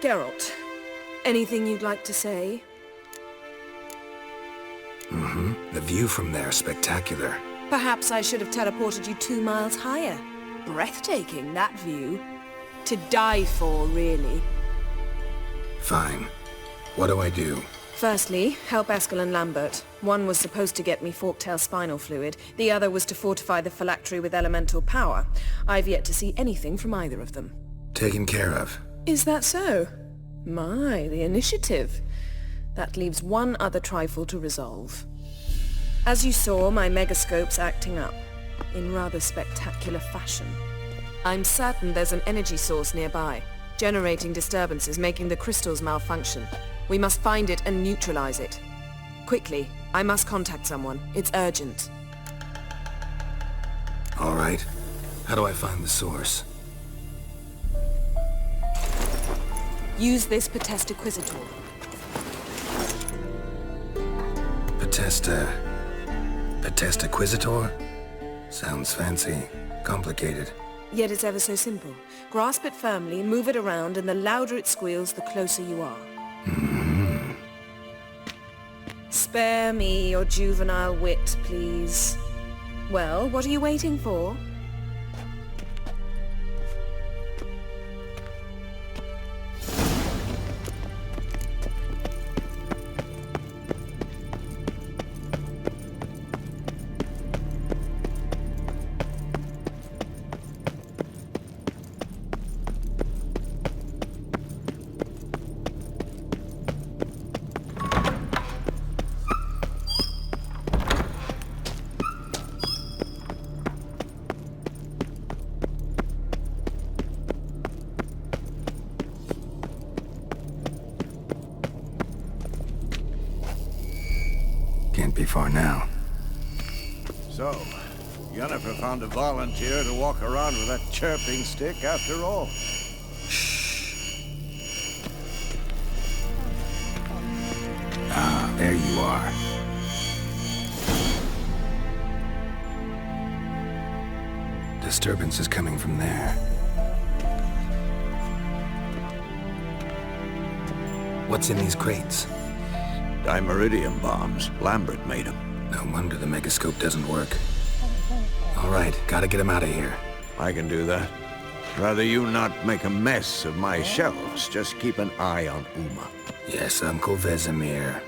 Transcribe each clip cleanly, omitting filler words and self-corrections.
Geralt, anything you'd like to say? The view from there is spectacular. Perhaps I should have teleported you 2 miles higher. Breathtaking, that view. To die for, really. Fine. What do I do? Firstly, help Eskel and Lambert. One was supposed to get me forktail spinal fluid. The other was to fortify the phylactery with elemental power. I've yet to see anything from either of them. Taken care of. Is that so? My, the initiative. That leaves one other trifle to resolve. As you saw, my megascope's acting up, in rather spectacular fashion. I'm certain there's an energy source nearby, generating disturbances, making the crystals malfunction. We must find it and neutralize it. Quickly, I must contact someone. It's urgent. All right. How do I find the source? Use this Potestaquisitor. Potestaquisitor? Sounds fancy. Complicated. Yet it's ever so simple. Grasp it firmly, move it around, and the louder it squeals, the closer you are. Spare me your juvenile wit, please. Well, what are you waiting for? Can't be far now. So, Yennefer found a volunteer to walk around with that chirping stick after all. Ah, there you are. Disturbance is coming from there. What's in these crates? Dimeridium bombs. Lambert made them. No wonder the megascope doesn't work. All right, gotta get him out of here. I can do that. Rather you not make a mess of my shelves. Just keep an eye on Uma. Yes, Uncle Vesemir.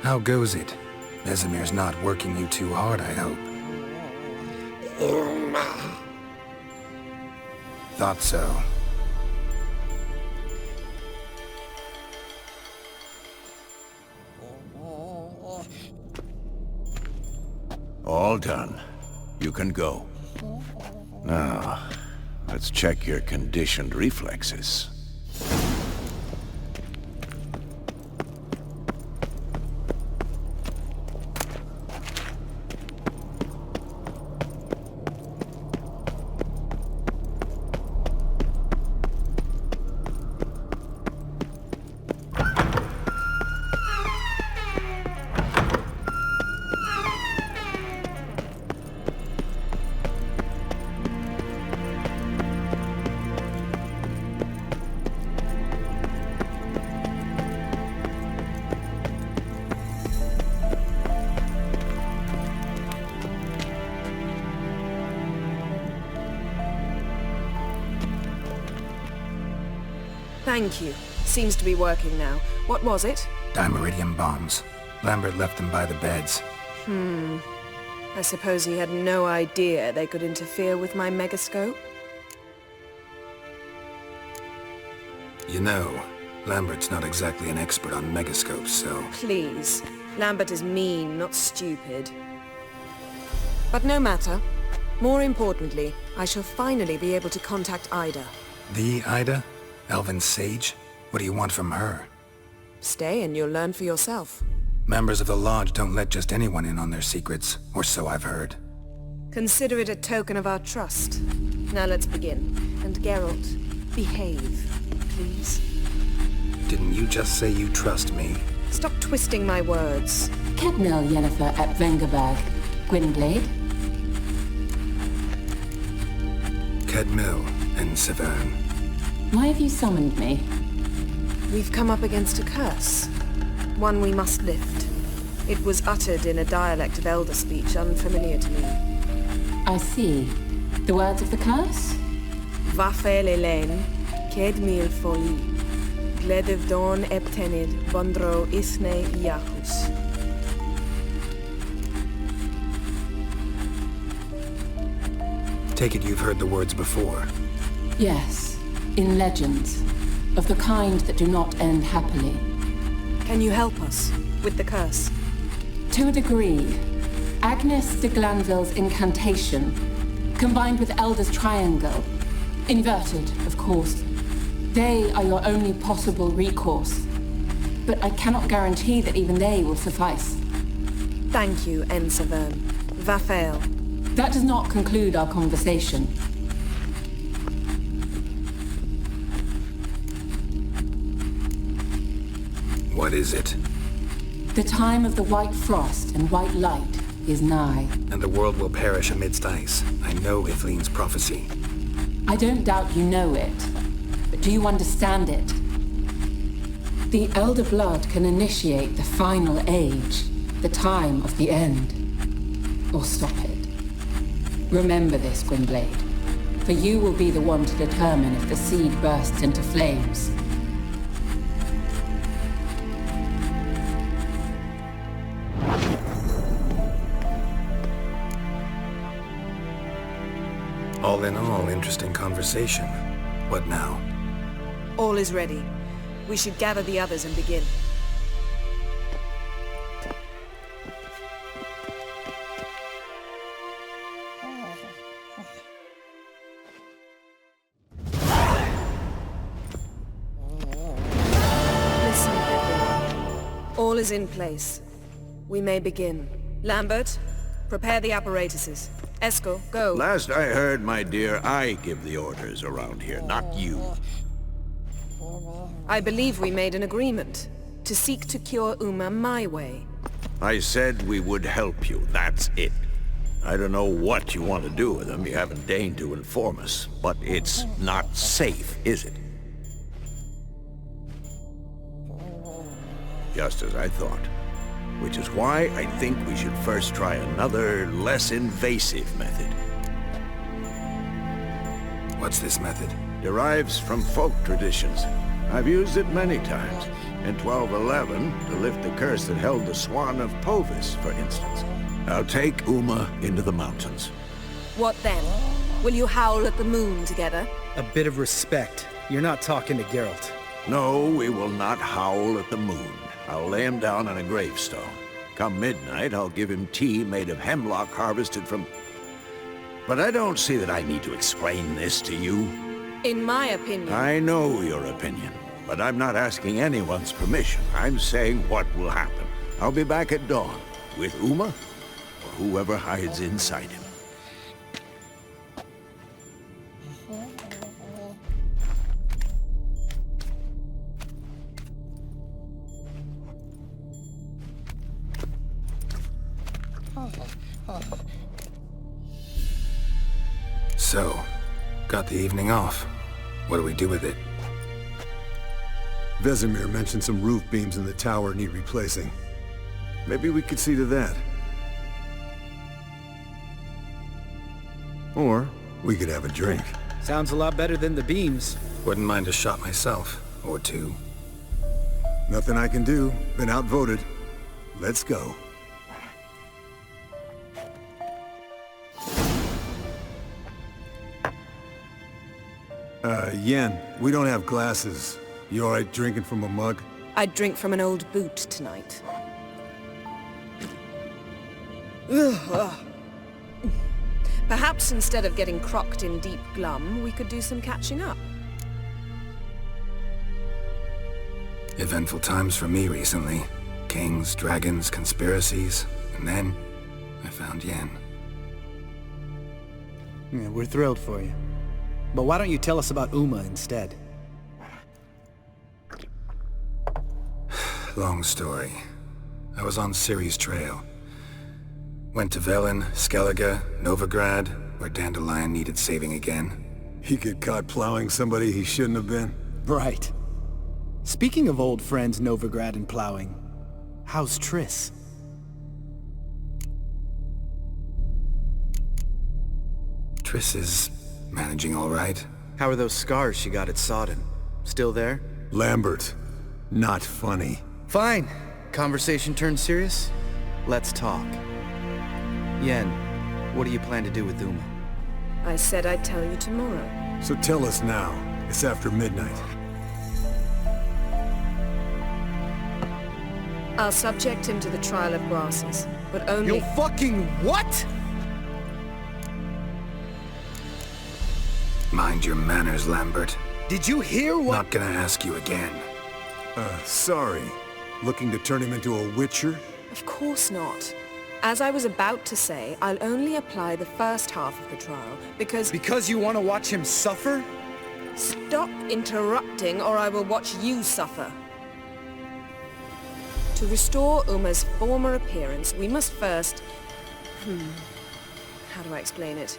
How goes it? Vesemir's not working you too hard, I hope. Thought so. All done. You can go. Now, let's check your conditioned reflexes. Thank you. Seems to be working now. What was it? Dimeridium bombs. Lambert left them by the beds. I suppose he had no idea they could interfere with my megascope? You know, Lambert's not exactly an expert on megascopes, so... Please. Lambert is mean, not stupid. But no matter. More importantly, I shall finally be able to contact Ida. The Ida? Elven sage? What do you want from her? Stay and you'll learn for yourself. Members of the Lodge don't let just anyone in on their secrets, or so I've heard. Consider it a token of our trust. Now let's begin. And Geralt, behave, please. Didn't you just say you trust me? Stop twisting my words. Ketnel Yennefer at Vengerberg. Gwynblade? Kedmil and Severn. Why have you summoned me? We've come up against a curse. One we must lift. It was uttered in a dialect of Elder speech unfamiliar to me. I see. The words of the curse? Vafael Elaine, Ked mil foli, Gledev don eptenid, Bondro isne iachus. Take it you've heard the words before. Yes, in legends. Of the kind that do not end happily. Can you help us with the curse? To a degree. Agnes de Glanville's incantation, combined with Elder's triangle, inverted, of course. They are your only possible recourse. But I cannot guarantee that even they will suffice. Thank you, En Severn. Vafael. That does not conclude our conversation. What is it? The time of the white frost and white light is nigh. And the world will perish amidst ice. I know Ithleen's prophecy. I don't doubt you know it, but do you understand it? The Elder Blood can initiate the final age, the time of the end, or stop it. Remember this, Gwynblade, for you will be the one to determine if the seed bursts into flames. All in all, interesting conversation. What now? All is ready. We should gather the others and begin. Listen, everyone. All is in place. We may begin. Lambert, prepare the apparatuses. Esco, go. Last I heard, my dear, I give the orders around here, not you. I believe we made an agreement to seek to cure Uma my way. I said we would help you, that's it. I don't know what you want to do with them, you haven't deigned to inform us, but it's not safe, is it? Just as I thought. Which is why I think we should first try another, less invasive method. What's this method? Derives from folk traditions. I've used it many times. In 1211, to lift the curse that held the Swan of Povis, for instance. I'll take Uma into the mountains. What then? Will you howl at the moon together? A bit of respect. You're not talking to Geralt. No, we will not howl at the moon. I'll lay him down on a gravestone. Come midnight, I'll give him tea made of hemlock harvested from... But I don't see that I need to explain this to you. In my opinion... I know your opinion, but I'm not asking anyone's permission. I'm saying what will happen. I'll be back at dawn, with Uma, or whoever hides inside him. So, got the evening off. What do we do with it? Vesemir mentioned some roof beams in the tower need replacing. Maybe we could see to that. Or we could have a drink. Sounds a lot better than the beams. Wouldn't mind a shot myself, or two. Nothing I can do. Been outvoted. Let's go. Yen, we don't have glasses. You alright drinking from a mug? I'd drink from an old boot tonight. Ugh. Perhaps instead of getting crocked in deep glum, we could do some catching up. Eventful times for me recently. Kings, dragons, conspiracies, and then I found Yen. Yeah, we're thrilled for you. But why don't you tell us about Uma instead? Long story. I was on Ciri's trail. Went to Velen, Skellige, Novigrad, where Dandelion needed saving again. He get caught plowing somebody he shouldn't have been? Right. Speaking of old friends Novigrad and plowing, how's Triss? Triss is managing all right. How are those scars she got at Sodden? Still there? Lambert, not funny. Fine. Conversation turned serious? Let's talk. Yen, what do you plan to do with Uma? I said I'd tell you tomorrow. So tell us now. It's after midnight. I'll subject him to the trial of grasses, but only... You fucking what? Mind your manners, Lambert. Did you hear what? Not gonna ask you again. Sorry. Looking to turn him into a witcher? Of course not. As I was about to say, I'll only apply the first half of the trial, because... Because you want to watch him suffer? Stop interrupting, or I will watch you suffer. To restore Uma's former appearance, we must first... How do I explain it?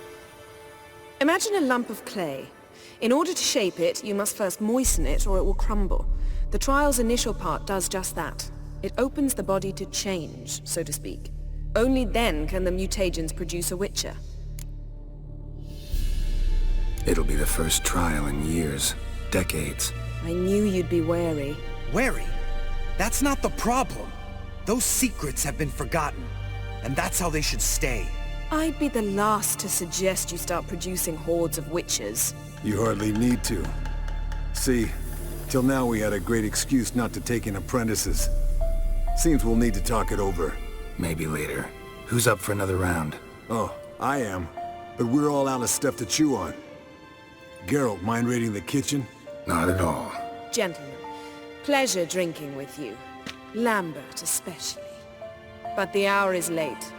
Imagine a lump of clay. In order to shape it, you must first moisten it, or it will crumble. The trial's initial part does just that. It opens the body to change, so to speak. Only then can the mutagens produce a witcher. It'll be the first trial in years. Decades. I knew you'd be wary. Wary? That's not the problem. Those secrets have been forgotten, and that's how they should stay. I'd be the last to suggest you start producing hordes of witches. You hardly need to. See, till now we had a great excuse not to take in apprentices. Seems we'll need to talk it over. Maybe later. Who's up for another round? Oh, I am. But we're all out of stuff to chew on. Geralt, mind raiding the kitchen? Not at all. Gentlemen, pleasure drinking with you. Lambert especially. But the hour is late.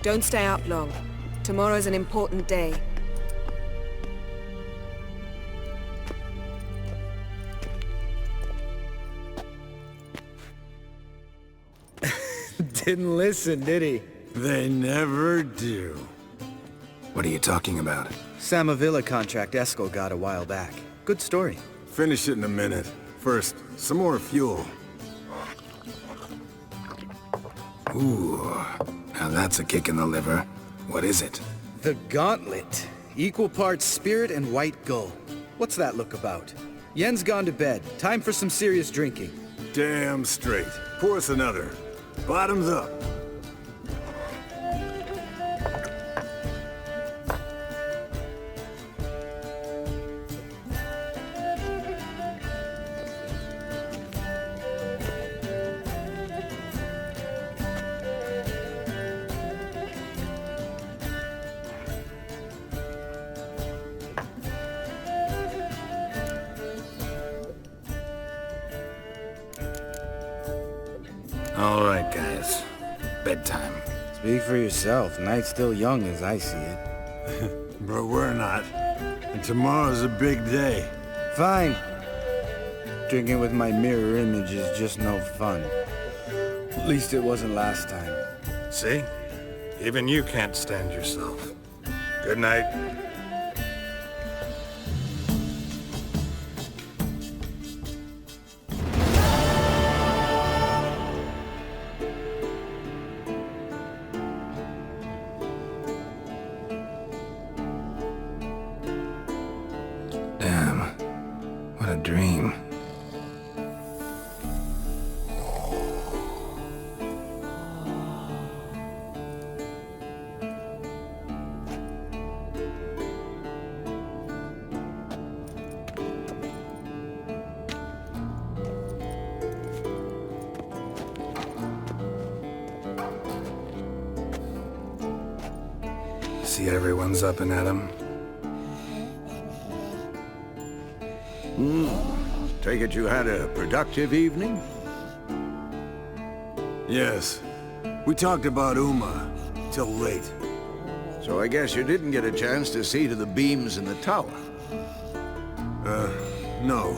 Don't stay up long. Tomorrow's an important day. Didn't listen, did he? They never do. What are you talking about? Samavilla contract Eskel got a while back. Good story. Finish it in a minute. First, some more fuel. Ooh, now that's a kick in the liver. What is it? The Gauntlet. Equal parts spirit and white gull. What's that look about? Yen's gone to bed. Time for some serious drinking. Damn straight. Pour us another. Bottoms up. All right, guys. Bedtime. Speak for yourself. Night's still young as I see it. But we're not. And tomorrow's a big day. Fine. Drinking with my mirror image is just no fun. At least it wasn't last time. See? Even you can't stand yourself. Good night. Damn. What a dream. See everyone's up and at 'em. Take it you had a productive evening? Yes. We talked about Uma till late. So I guess you didn't get a chance to see to the beams in the tower. No.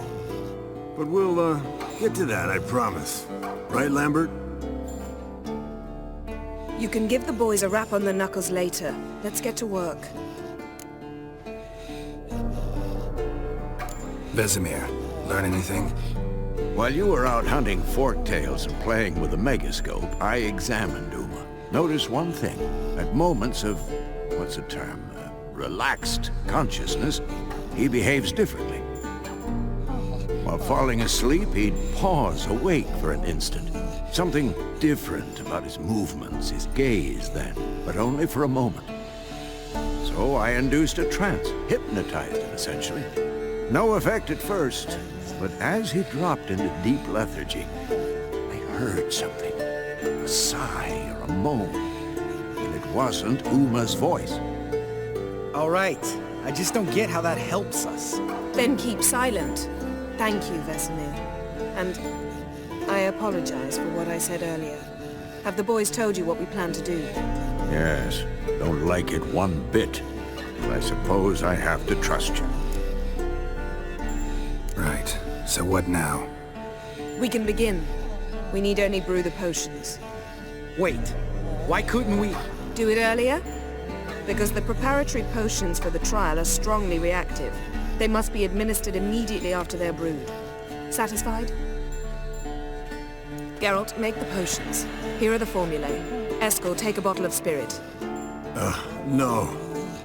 But we'll, get to that, I promise. Right, Lambert? You can give the boys a rap on the knuckles later. Let's get to work. Vesemir, learn anything? While you were out hunting forktails and playing with the megascope, I examined Uma. Notice one thing. At moments of, what's the term, relaxed consciousness, he behaves differently. While falling asleep, he'd pause awake for an instant. Something different about his movements, his gaze then, but only for a moment. So I induced a trance, hypnotized him essentially. No effect at first, but as he dropped into deep lethargy, I heard something. A sigh or a moan. And it wasn't Uma's voice. All right. I just don't get how that helps us. Then keep silent. Thank you, Vesemir. And I apologize for what I said earlier. Have the boys told you what we plan to do? Yes, don't like it one bit. But I suppose I have to trust you. Right. So what now? We can begin. We need only brew the potions. Wait. Why couldn't we... Do it earlier? Because the preparatory potions for the trial are strongly reactive. They must be administered immediately after they're brewed. Satisfied? Geralt, make the potions. Here are the formulae. Eskel, take a bottle of spirit. No.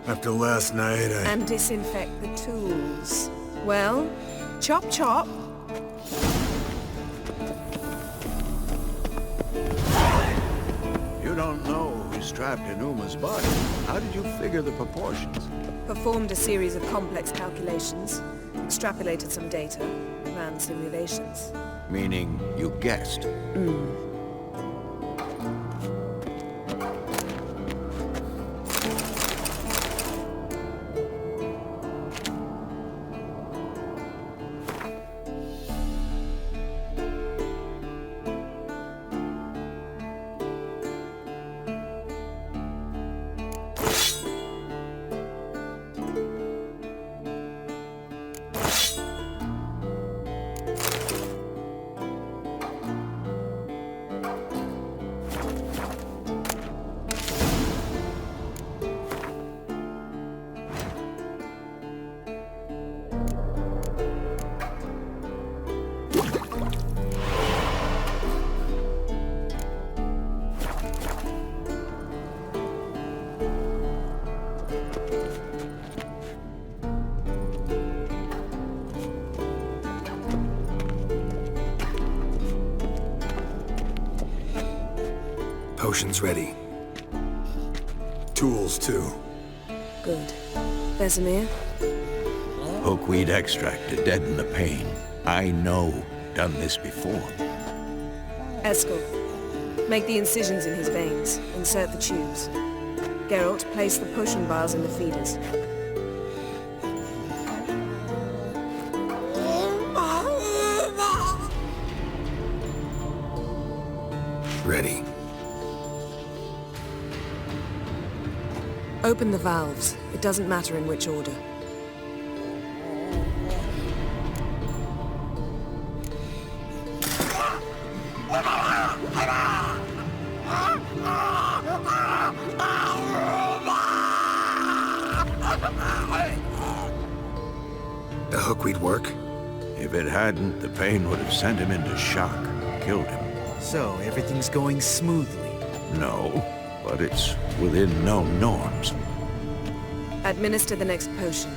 After last night, And disinfect the tools. Well, chop chop. You don't know who's strapped in Uma's body. How did you figure the proportions? Performed a series of complex calculations. Extrapolated some data. Ran simulations. Meaning you guessed. Potions ready. tools too. Good. Vesemir? Hookweed extract to deaden the pain. I know. Done this before. Eskel, make the incisions in his veins. Insert the tubes. Geralt, place the potion vials in the feeders. Ready. Open the valves. It doesn't matter in which order. The hookweed work? If it hadn't, the pain would have sent him into shock, killed him. So, everything's going smoothly. No, but it's within known norms. Administer the next potion.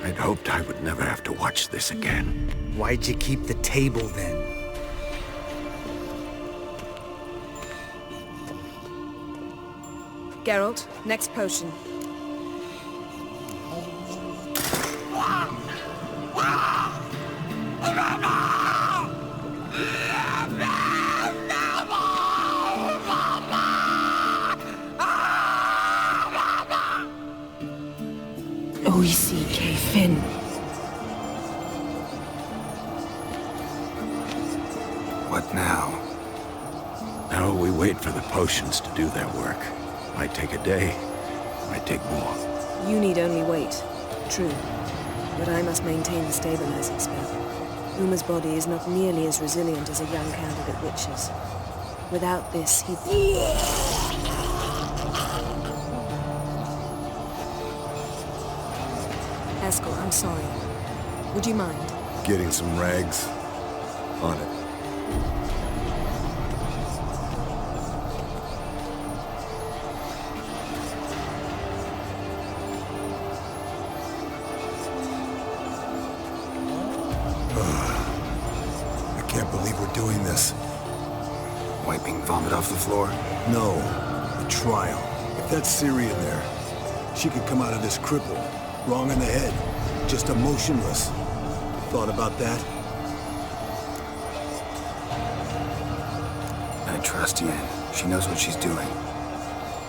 I'd hoped I would never have to watch this again. Why'd you keep the table then? Geralt, next potion. Now we wait for the potions to do their work. Might take a day, might take more. You need only wait. True. But I must maintain the stabilizing spell. Uma's body is not nearly as resilient as a young candidate witch's. Without this, he'd... Eskel, I'm sorry. Would you mind? Getting some rags. On it. I can't believe we're doing this. Wiping vomit off the floor? No, the trial. If that's Syria in there, she could come out of this crippled, wrong in the head, just emotionless. Thought about that? I trust Yen. She knows what she's doing.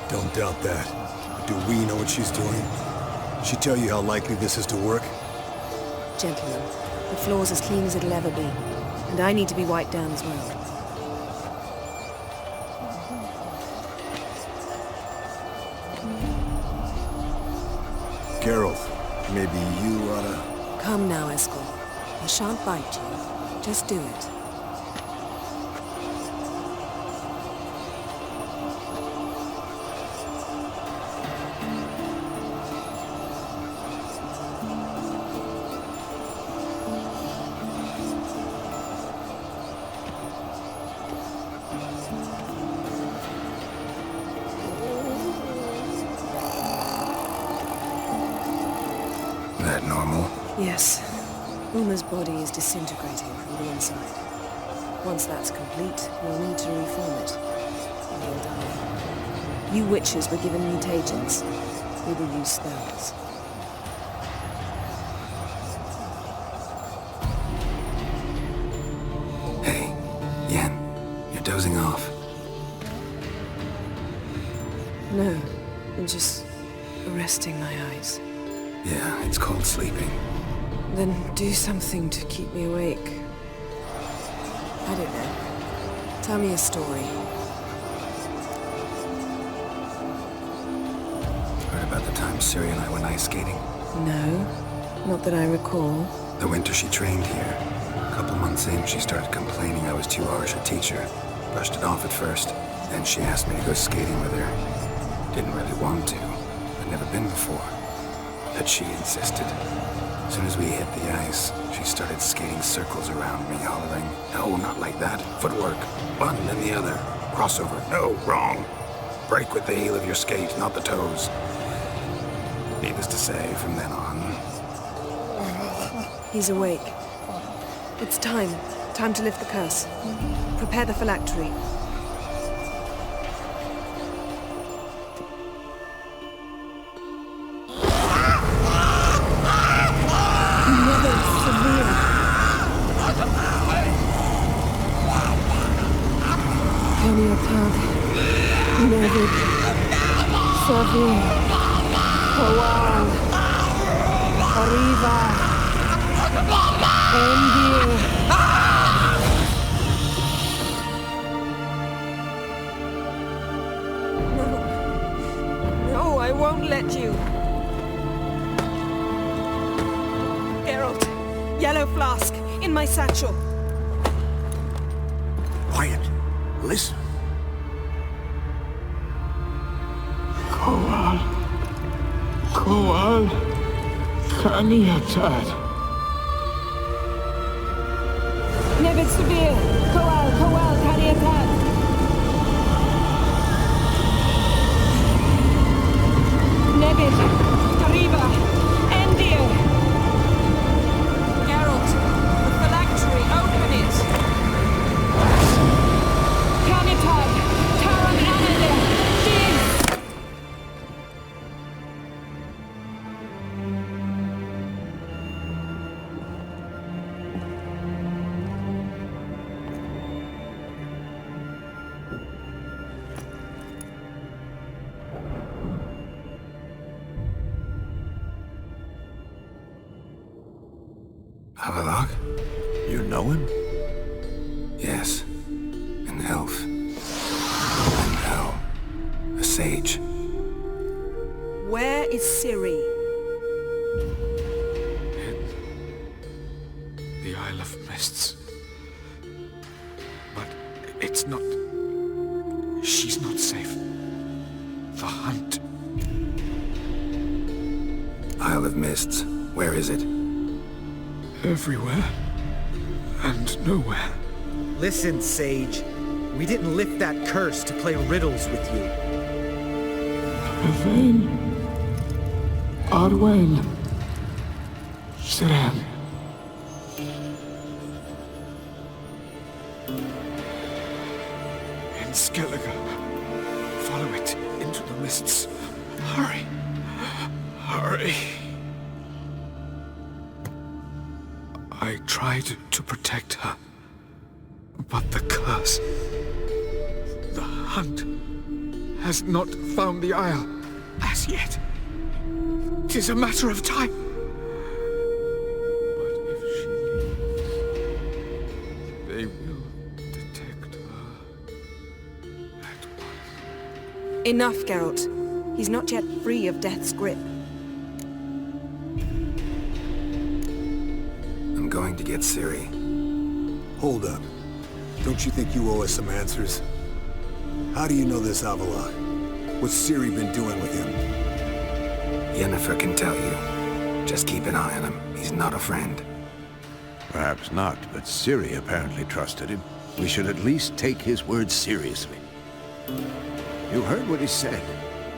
Don't doubt that. But do we know what she's doing? She tell you how likely this is to work? Gentlemen, the floor's as clean as it'll ever be. And I need to be wiped down as well. Geralt, maybe you oughta... Come now, Eskel. I shan't bite you. Just do it. That normal? Yes. Uma's body is disintegrating from the inside. Once that's complete, we'll need to reform it. And you'll die. You witches were given mutagens. We will use spells. Hey, Yen, you're dozing off. No, I'm just resting my eyes. Yeah, it's called sleeping. Then do something to keep me awake. I don't know. Tell me a story. Heard about the time Siri and I went ice skating? No, not that I recall. The winter she trained here. A couple months in, she started complaining I was too harsh a teacher. Brushed it off at first. Then she asked me to go skating with her. Didn't really want to. I'd never been before. But she insisted. As soon as we hit the ice, she started skating circles around me, hollering, "No, not like that. Footwork. One, then the other. Crossover. No, wrong. Break with the heel of your skate, not the toes." Needless to say, from then on... He's awake. It's time. Time to lift the curse. Prepare the phylactery. No, I won't let you. Geralt, yellow flask, in my satchel. Quiet. Listen. Koal Kaniatad. Nevid Severe, Koal Kaniatad. Nevid, Arriba, Endir. Geralt, the phylactery, open it. Kaniatad, Taran Anadir, Dig. Havelock? You know him? Yes. An elf. Sage. Where is Ciri? The Isle of Mists. But it's not... She's not safe. The hunt. Isle of Mists. Where is it? Everywhere. And nowhere. Listen, Sage. We didn't lift that curse to play riddles with you. Yvain. Arwen. Siran. In Skellige. Follow it into the mists. Hurry. Hurry. I tried to protect her. But the curse... The hunt has not found the Isle as yet. It is a matter of time. But if she leaves, they will detect her at once. Enough, Geralt. He's not yet free of death's grip. I'm going to get Ciri. Hold up. Don't you think you owe us some answers? How do you know this Avila? What's Ciri been doing with him? Yennefer can tell you. Just keep an eye on him. He's not a friend. Perhaps not, but Ciri apparently trusted him. We should at least take his words seriously. You heard what he said.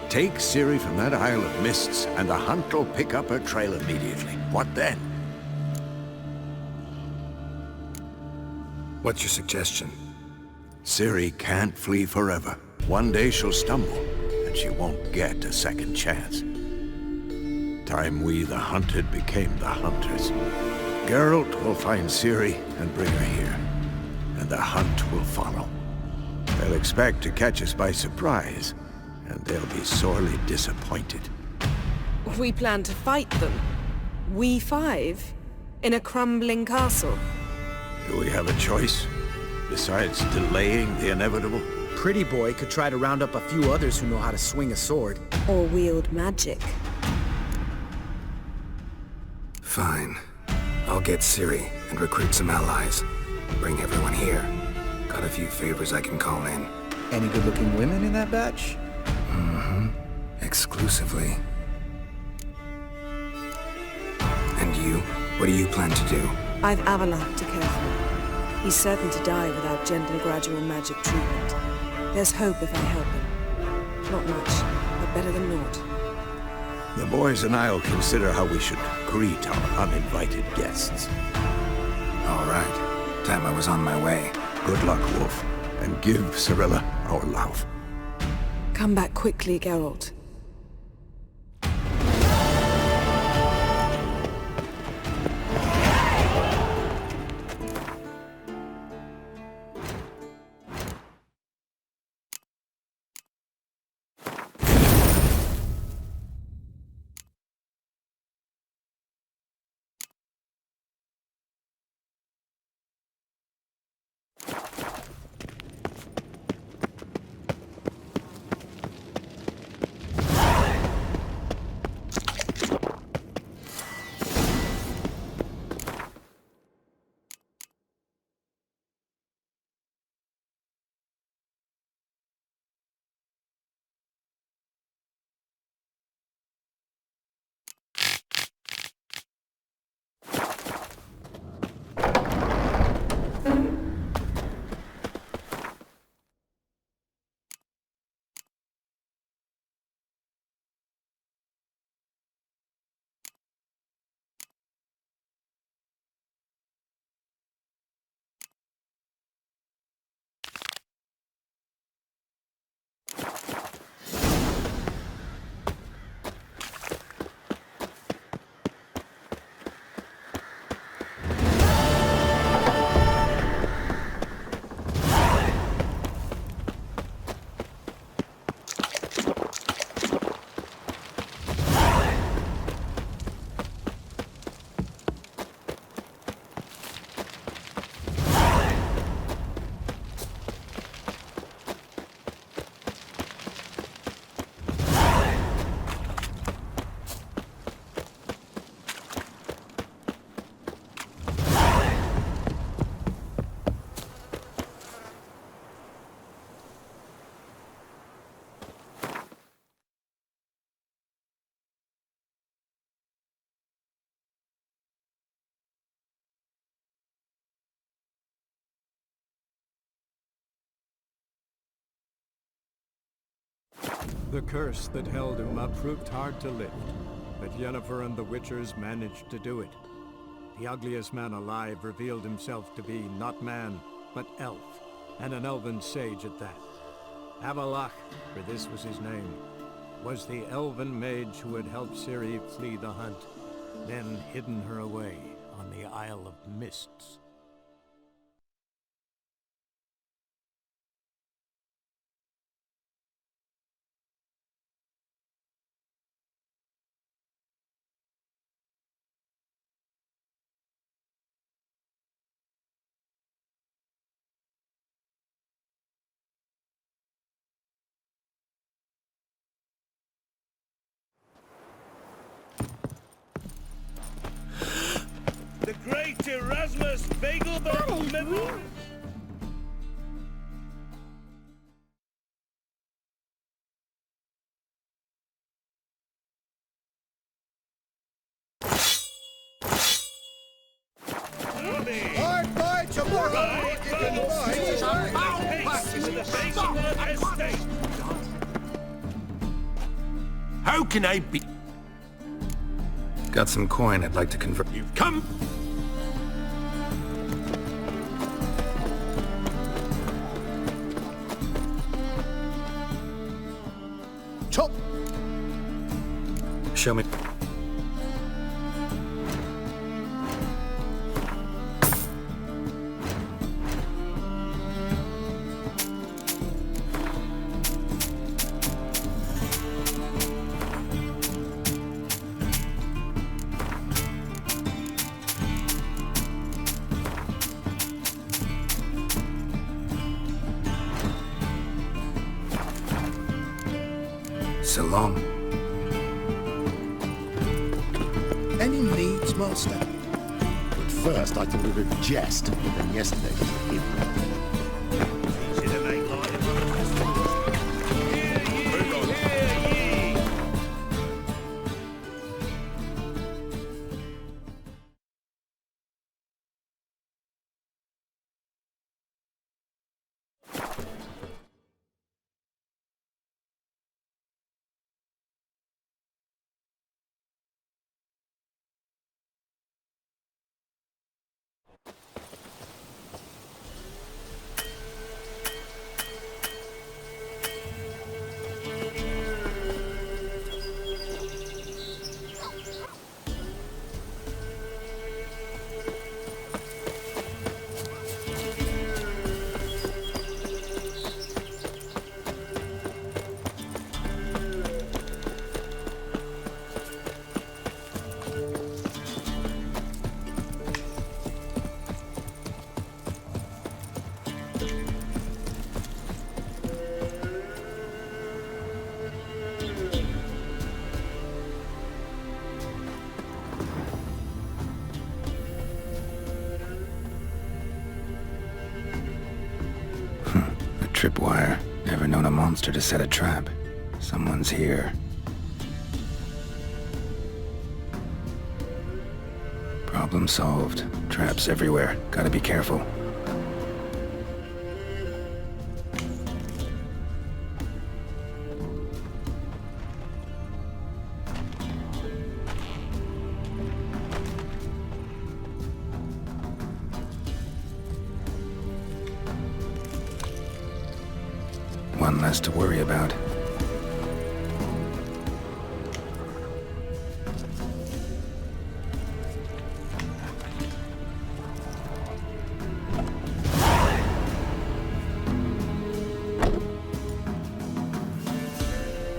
Take Ciri from that Isle of Mists, and the hunt will pick up her trail immediately. What then? What's your suggestion? Ciri can't flee forever. One day she'll stumble, and she won't get a second chance. Time we, the hunted, became the hunters. Geralt will find Ciri and bring her here, and the hunt will follow. They'll expect to catch us by surprise, and they'll be sorely disappointed. We plan to fight them. We five? In a crumbling castle? Do we have a choice? Besides delaying the inevitable? Pretty Boy could try to round up a few others who know how to swing a sword. Or wield magic? Fine. I'll get Ciri and recruit some allies. Bring everyone here. Got a few favors I can call in. Any good-looking women in that batch? Mm-hmm. Exclusively. And you? What do you plan to do? I've Avalon to care for. He's certain to die without gentle, gradual magic treatment. There's hope if I help him. Not much, but better than naught. The boys and I'll consider how we should greet our uninvited guests. All right. Time I was on my way. Good luck, Wolf, and give Cirilla our love. Come back quickly, Geralt. The curse that held Uma proved hard to lift, but Yennefer and the Witchers managed to do it. The ugliest man alive revealed himself to be not man, but elf, and an elven sage at that. Avalach, for this was his name, was the elven mage who had helped Ciri flee the hunt, then hidden her away on the Isle of Mists. The great Erasmus Begelberg. Hard fight tomorrow! You can fight! How can I be? Got some coin I'd like to convert. You've come. Chop! Show me. So long. Any needs, Master? At first I thought it was a jest, but then yesterday was a hymn. Tripwire. Never known a monster to set a trap. Someone's here. Problem solved. Traps everywhere. Gotta be careful. One less to worry about.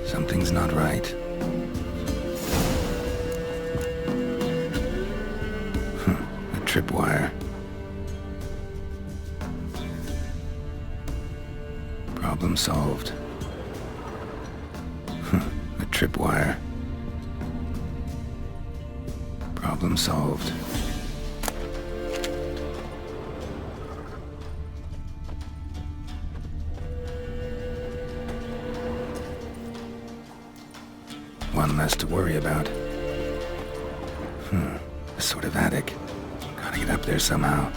Something's not right. A tripwire. Problem solved. A tripwire. Problem solved. One less to worry about. A sort of attic. Gotta get up there somehow.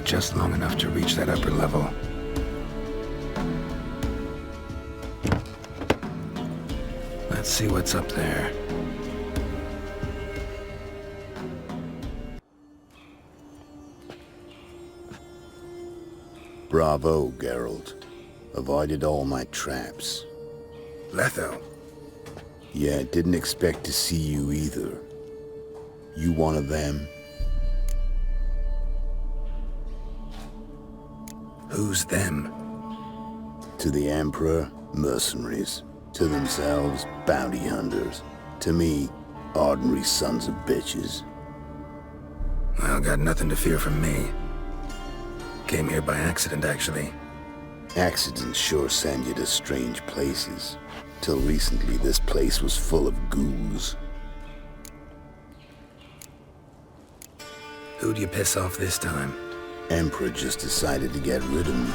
just long enough to reach that upper level. Let's see what's up there. Bravo, Geralt. Avoided all my traps. Letho. Yeah, didn't expect to see you either. You one of them? Who's them? To the Emperor, mercenaries. To themselves, bounty hunters. To me, ordinary sons of bitches. Well, got nothing to fear from me. Came here by accident, actually. Accidents sure send you to strange places. Till recently, this place was full of ghouls. Who'd you piss off this time? Emperor just decided to get rid of me.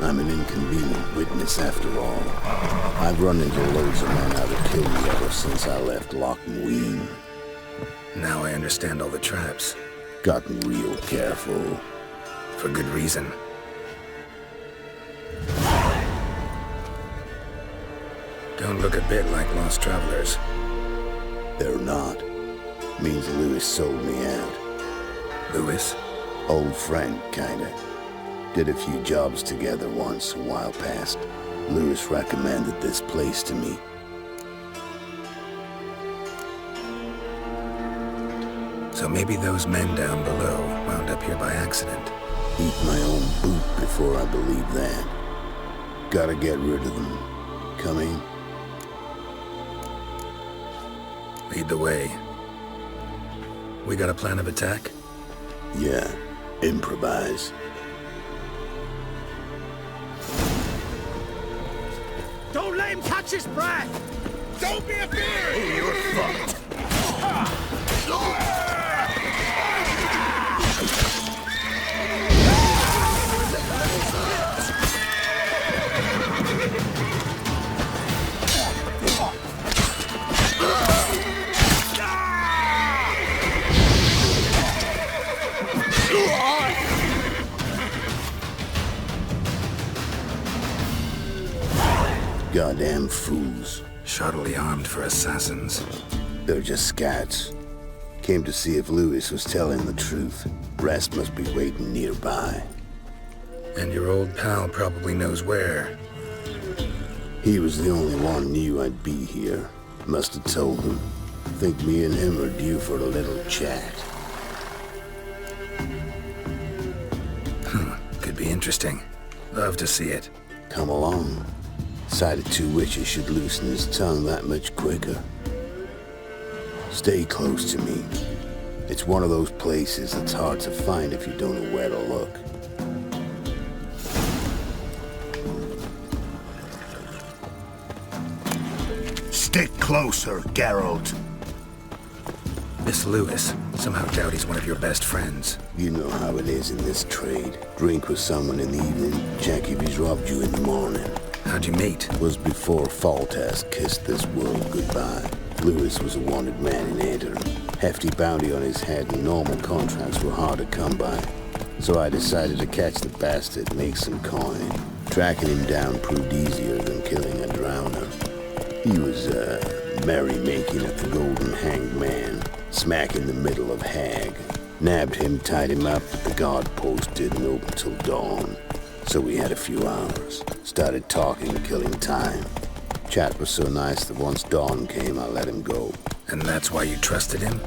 I'm an inconvenient witness after all. I've run into loads of men out to kill me ever since I left Loch Muin. Now I understand all the traps. Gotten real careful. For good reason. Don't look a bit like lost travelers. They're not. Means Lewis sold me out. Lewis? Old friend, kinda. Did a few jobs together once, a while past. Lewis recommended this place to me. So maybe those men down below wound up here by accident. Eat my own boot before I believe that. Gotta get rid of them. Coming? Lead the way. We got a plan of attack? Yeah, improvise. Don't let him catch his breath! Don't be afraid! You're fucked. Goddamn fools. Shoddily armed for assassins. They're just scouts. Came to see if Lewis was telling the truth. Rest must be waiting nearby. And your old pal probably knows where. He was the only one knew I'd be here. Must have told them. Think me and him are due for a little chat. Could be interesting. Love to see it. Come along. Sight of two witches should loosen his tongue that much quicker. Stay close to me. It's one of those places that's hard to find if you don't know where to look. Stick closer, Geralt. Miss Lewis. Somehow doubt he's one of your best friends. You know how it is in this trade. Drink with someone in the evening, check if he's robbed you in the morning. How'd you meet? Was before Faltas kissed this world goodbye. Lewis was a wanted man in Antrim. Hefty bounty on his head and normal contracts were hard to come by. So I decided to catch the bastard, make some coin. Tracking him down proved easier than killing a drowner. He was, merrymaking at the Golden Hanged Man, smack in the middle of Hag. Nabbed him, tied him up, but the guard post didn't open till dawn. So we had a few hours. Started talking, killing time. Chat was so nice that once dawn came, I let him go. And that's why you trusted him?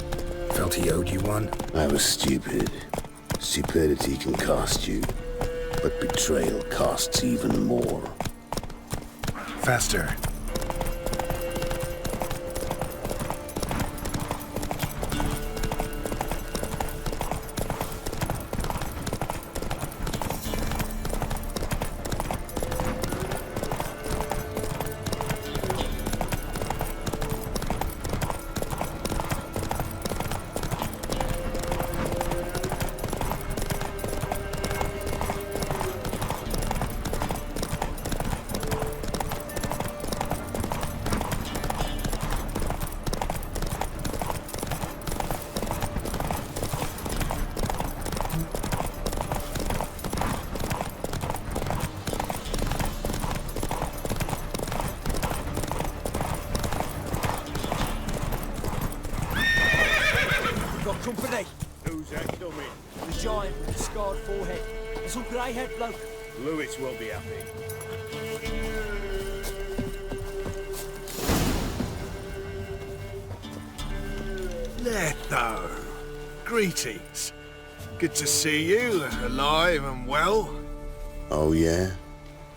Felt he owed you one? I was stupid. Stupidity can cost you, but betrayal costs even more. Faster. Company. Who's that coming? The giant with the scarred forehead. Little grey-haired bloke. Lewis will be happy. Letho. Greetings. Good to see you, alive and well. Oh, yeah?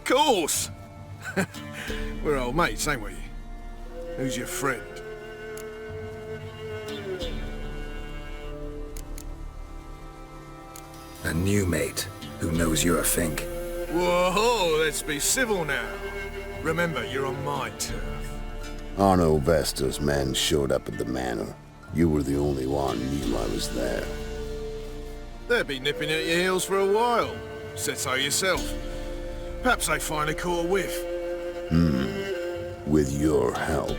Course! We're old mates, ain't we? Who's your friend? A new mate who knows you're a Fink. Whoa, let's be civil now. Remember, you're on my turf. Arno Vestor's men showed up at the manor. You were the only one who knew I was there. They'll be nipping at your heels for a while. Said so yourself. Perhaps they finally caught a whiff. With your help.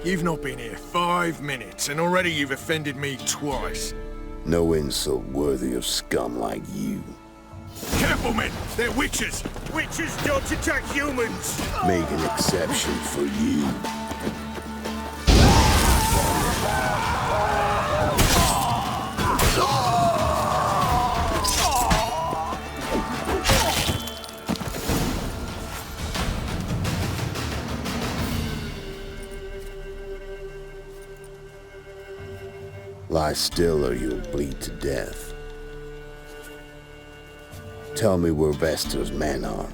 You've not been here 5 minutes, and already you've offended me twice. No insult worthy of scum like you. Careful, men! They're witches! Witches don't attack humans! Make an exception for you. Lie still or you'll bleed to death. Tell me where Vestor's men are.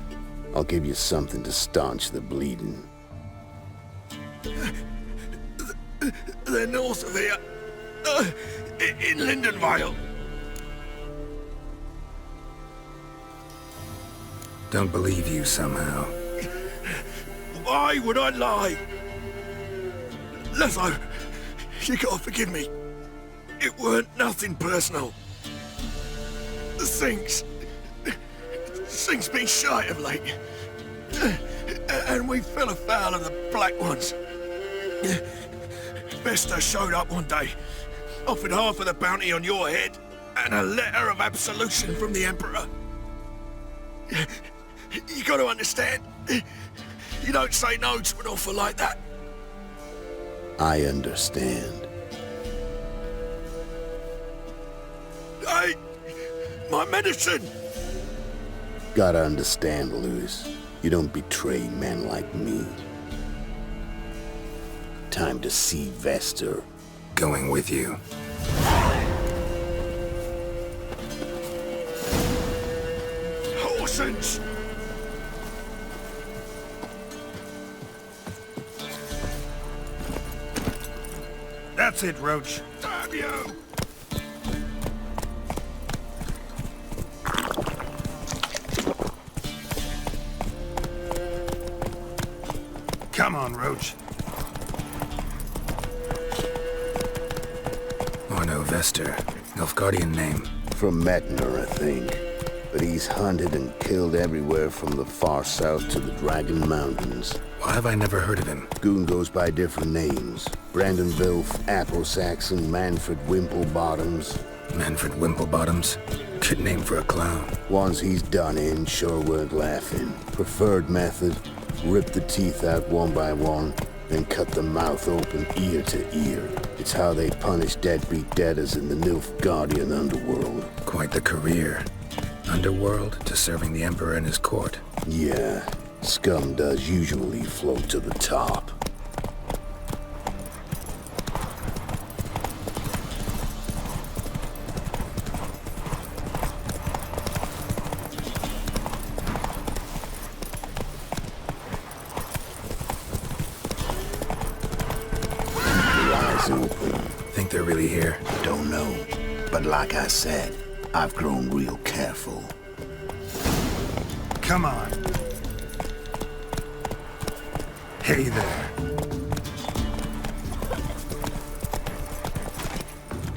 I'll give you something to staunch the bleeding. They're north of here. In Lindenvale. Don't believe you somehow. Why would I lie? Letho, you gotta forgive me. It weren't nothing personal. Things been shy of late. And we fell afoul of the Black Ones. Vestor showed up one day, offered half of the bounty on your head, and a letter of absolution from the Emperor. You gotta understand, you don't say no to an offer like that. I understand. Hey, my medicine! Gotta understand, Lewis. You don't betray men like me. Time to see Vestor. Going with you. Horsens! That's it, Roach. Damn you! Come on, Roach. Arno Vestor. Nilfgaardian name. From Metner, I think. But he's hunted and killed everywhere from the far south to the Dragon Mountains. Why have I never heard of him? Goon goes by different names. Brandon Wilf, Apple-Saxon, Manfred Wimplebottoms. Manfred Wimplebottoms? Good name for a clown. Ones he's done in sure weren't laughing. Preferred method, rip the teeth out one by one, then cut the mouth open ear to ear. It's how they punish deadbeat debtors in the Nilfgaardian underworld. Quite the career. Underworld to serving the Emperor and his court. Yeah, scum does usually float to the top. Think they're really here? Don't know. But like I said, I've grown real careful. Come on. Hey there.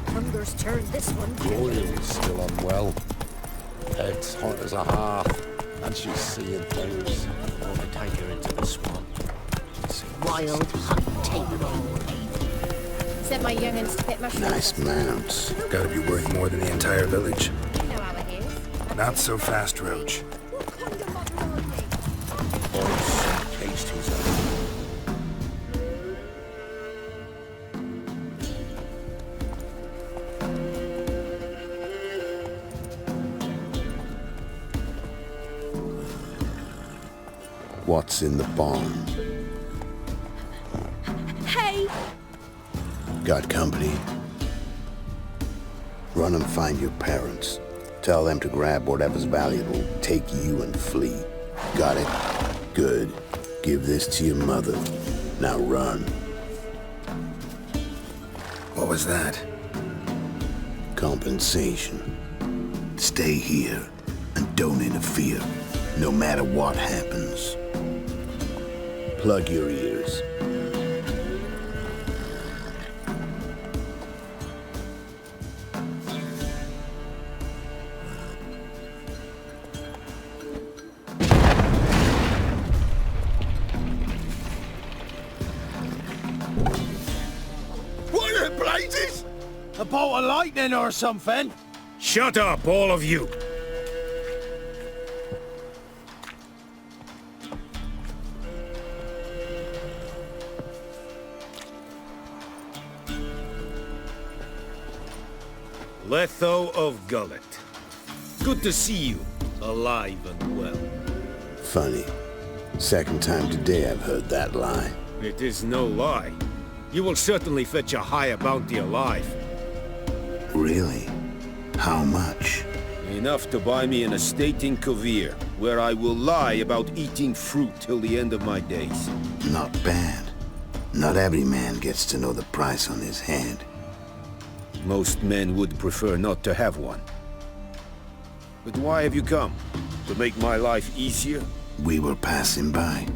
Hunger's turned this one. Glory's still unwell. Head's hot as a hearth, and she's seeing things. I want to take her into the swamp. Wild hunt taken on. Sent my young'uns to pick mushrooms. Nice mounts. Gotta be worth more than the entire village. You know how it is. Not so fast, Roach. Taste his own. What's in the barn? Hey! Got company? Run and find your parents. Tell them to grab whatever's valuable, take you and flee. Got it? Good. Give this to your mother. Now run. What was that? Compensation. Stay here and don't interfere, no matter what happens. Plug your ears. What in blazes? A bolt of lightning or something? Shut up, all of you! Letho of Gullet. Good to see you, alive and well. Funny. Second time today I've heard that lie. It is no lie. You will certainly fetch a higher bounty alive. Really? How much? Enough to buy me an estate in Kovir, where I will lie about eating fruit till the end of my days. Not bad. Not every man gets to know the price on his head. Most men would prefer not to have one. But why have you come? To make my life easier? We were passing by.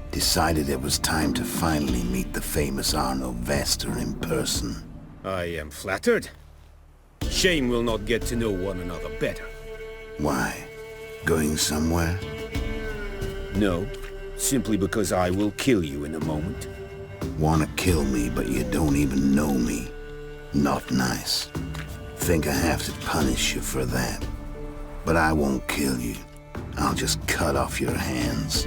Decided it was time to finally meet the famous Arno Vester in person. I am flattered. Shame we'll not get to know one another better. Why? Going somewhere? No, simply because I will kill you in a moment. Wanna kill me, but you don't even know me. Not nice. Think I have to punish you for that. But I won't kill you. I'll just cut off your hands.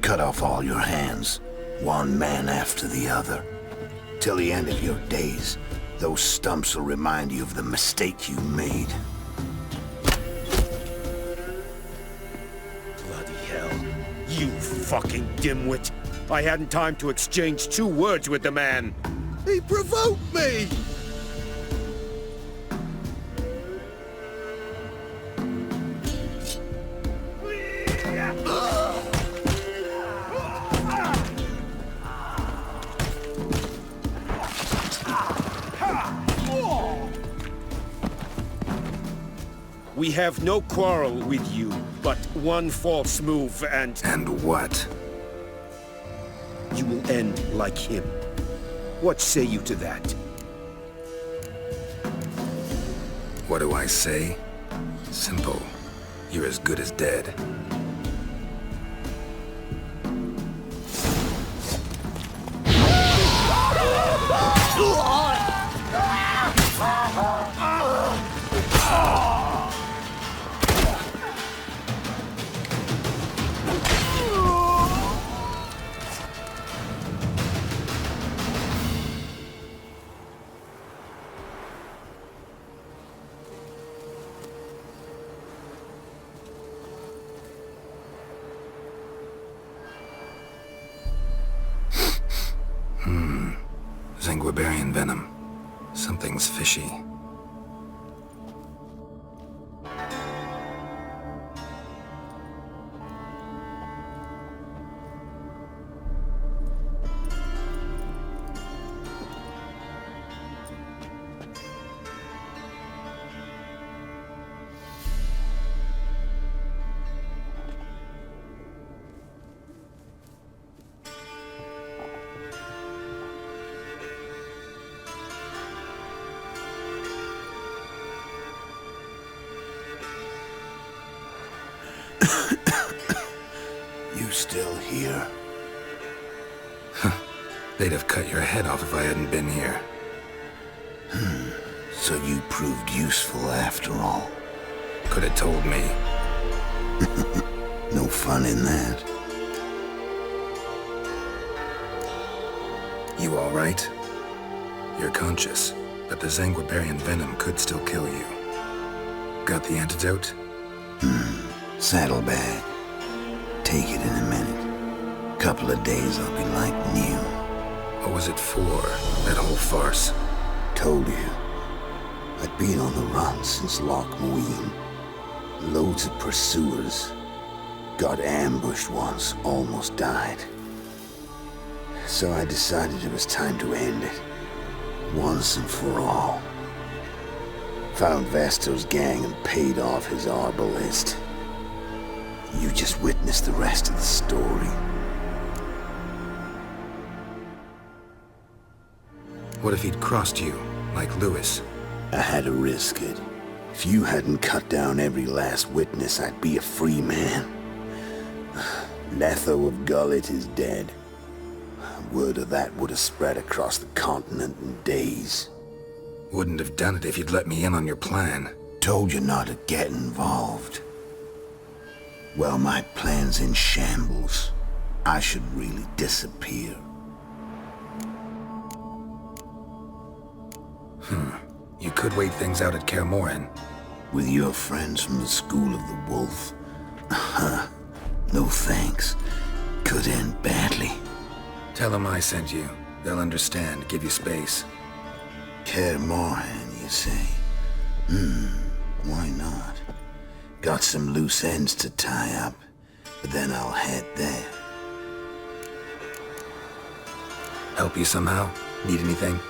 Cut off all your hands, one man after the other. Till the end of your days, those stumps will remind you of the mistake you made. Bloody hell. You fucking dimwit. I hadn't time to exchange 2 words with the man. He provoked me! We have no quarrel with you, but one false move and... And what? You will end like him. What say you to that? What do I say? Simple. You're as good as dead. Zanguibarian venom. Something's fishy. You still here? They'd have cut your head off if I hadn't been here. So you proved useful after all. Could have told me. No fun in that. You all right? You're conscious, but the Zanguibarian venom could still kill you. Got the antidote? Saddlebag. Take it in a minute. Couple of days I'll be like new. What was it for, that whole farce? Told you. I'd been on the run since Loch Muin. Loads of pursuers. Got ambushed once, almost died. So I decided it was time to end it. Once and for all. Found Vasto's gang and paid off his arbalist. You just witnessed the rest of the story. What if he'd crossed you, like Lewis? I had to risk it. If you hadn't cut down every last witness, I'd be a free man. Letho of Gullet is dead. Word of that would have spread across the continent in days. Wouldn't have done it if you'd let me in on your plan. Told you not to get involved. Well, my plan's in shambles. I should really disappear. You could wait things out at Kaer Morhen. With your friends from the School of the Wolf? No thanks. Could end badly. Tell them I sent you. They'll understand, give you space. Kaer Morhen, you say? Why not? Got some loose ends to tie up, but then I'll head there. Help you somehow? Need anything?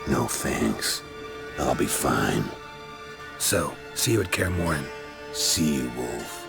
No thanks. I'll be fine. So, see you at Kaer Morhen. See you, Wolf.